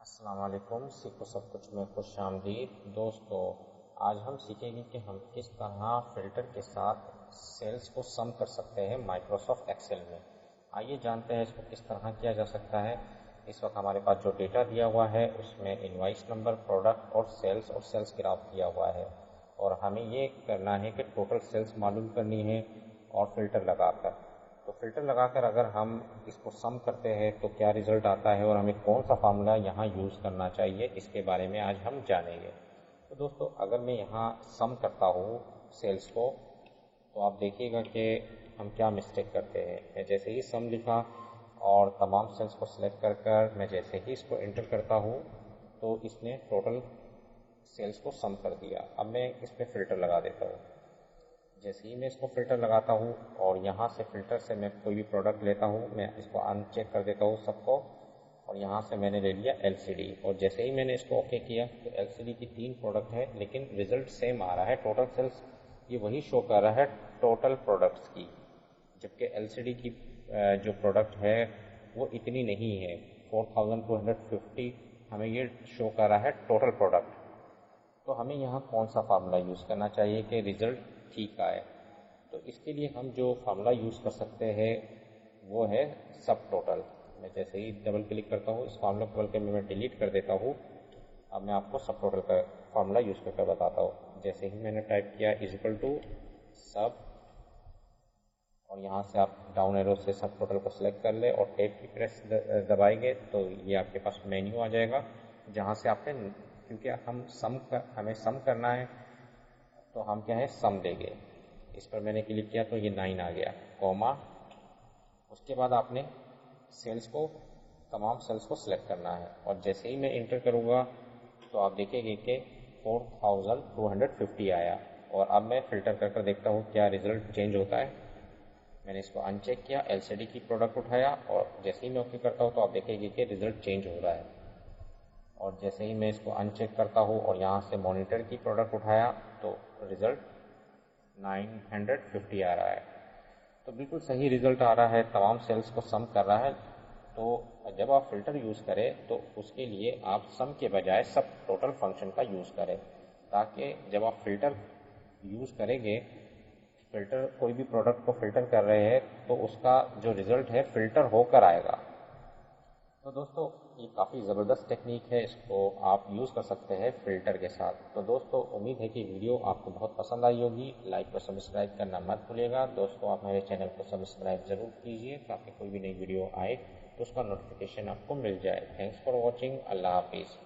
السلام علیکم، سیکھو سب کچھ میں خوش آمدید دوستو۔ آج ہم سیکھیں گے کہ ہم کس طرح فلٹر کے ساتھ سیلز کو سم کر سکتے ہیں مائکروسافٹ ایکسل میں۔ آئیے جانتے ہیں اس کو کس طرح کیا جا سکتا ہے۔ اس وقت ہمارے پاس جو ڈیٹا دیا ہوا ہے اس میں انوائس نمبر، پروڈکٹ اور سیلز گراف دیا ہوا ہے، اور ہمیں یہ کرنا ہے کہ ٹوٹل سیلز معلوم کرنی ہے اور فلٹر لگا کر۔ تو فلٹر لگا کر اگر ہم اس کو سم کرتے ہیں تو کیا ریزلٹ آتا ہے اور ہمیں کون سا فارمولا یہاں یوز کرنا چاہیے، اس کے بارے میں آج ہم جانیں گے۔ تو دوستو، اگر میں یہاں سم کرتا ہوں سیلز کو تو آپ دیکھیے گا کہ ہم کیا مسٹیک کرتے ہیں۔ میں جیسے ہی سم لکھا اور تمام سیلز کو سلیکٹ کر میں جیسے ہی اس کو انٹر کرتا ہوں تو اس نے ٹوٹل سیلز کو سم کر دیا۔ اب میں اس پہ فلٹر لگا دیتا ہوں۔ جیسے ہی میں اس کو فلٹر لگاتا ہوں اور یہاں سے فلٹر سے میں کوئی بھی پروڈکٹ لیتا ہوں، میں اس کو ان چیک کر دیتا ہوں سب کو، اور یہاں سے میں نے لے لیا ایل سی ڈی، اور جیسے ہی میں نے اس کو اوکے کیا تو ایل سی ڈی کی 3 پروڈکٹ ہے لیکن ریزلٹ سیم آ رہا ہے۔ ٹوٹل سیلز یہ وہی شو کر رہا ہے ٹوٹل پروڈکٹس کی، جبکہ ایل سی ڈی کی جو پروڈکٹ ہے وہ اتنی نہیں ہے، 4250 ہمیں یہ شو کر رہا ہے ٹوٹل پروڈکٹ۔ تو ہمیں یہاں کون سا فارمولا یوز کرنا چاہیے کہ ریزلٹ ٹھیک آئے؟ تو اس کے لیے ہم جو فارمولا یوز کر سکتے ہیں وہ ہے سب ٹوٹل۔ میں جیسے ہی ڈبل کلک کرتا ہوں اس فارمولا کو، بلکہ میں ڈیلیٹ کر دیتا ہوں۔ اب میں آپ کو سب ٹوٹل کا فارمولا یوز کر کے بتاتا ہوں۔ جیسے ہی میں نے ٹائپ کیا = سب، اور یہاں سے آپ ڈاؤن ایرو سے سب ٹوٹل کو سلیکٹ کر لیں اور ٹیب کی پریس دبائیں گے تو یہ آپ کے پاس مینیو آ جائے گا، جہاں سے آپ نے، کیونکہ ہمیں سم کرنا ہے تو ہم کیا ہے سم دیں گے۔ اس پر میں نے کلک کیا تو یہ 9 آ گیا، کوما، اس کے بعد آپ نے تمام سیلز کو سلیکٹ کرنا ہے، اور جیسے ہی میں انٹر کروں گا تو آپ دیکھیں گے کہ 4250 آیا۔ اور اب میں فلٹر کر دیکھتا ہوں کیا ریزلٹ چینج ہوتا ہے۔ میں نے اس کو ان چیک کیا، ایل سی ڈی کی پروڈکٹ اٹھایا، اور جیسے ہی میں اوکے کرتا ہوں تو آپ دیکھیں گے کہ ریزلٹ چینج ہو رہا ہے۔ اور جیسے ہی میں اس کو ان چیک کرتا ہوں اور یہاں سے مانیٹر کی پروڈکٹ اٹھایا تو ریزلٹ 950 آ رہا ہے۔ تو بالکل صحیح ریزلٹ آ رہا ہے، تمام سیلز کو سم کر رہا ہے۔ تو جب آپ فلٹر یوز کریں تو اس کے لیے آپ سم کے بجائے سب ٹوٹل فنکشن کا یوز کریں، تاکہ جب آپ فلٹر یوز کریں گے، کوئی بھی پروڈکٹ کو فلٹر کر رہے ہیں تو اس کا جو ریزلٹ ہے فلٹر ہو کر آئے گا۔ تو دوستو، یہ کافی زبردست ٹیکنیک ہے، اس کو آپ یوز کر سکتے ہیں فلٹر کے ساتھ۔ تو دوستو، امید ہے کہ ویڈیو آپ کو بہت پسند آئی ہوگی۔ لائک اور سبسکرائب کرنا مت بھولیے گا۔ دوستو، آپ میرے چینل کو سبسکرائب ضرور کیجیے تاکہ کوئی بھی نئی ویڈیو آئے تو اس کا نوٹیفیکیشن آپ کو مل جائے۔ Thanks for watching. اللہ حافظ۔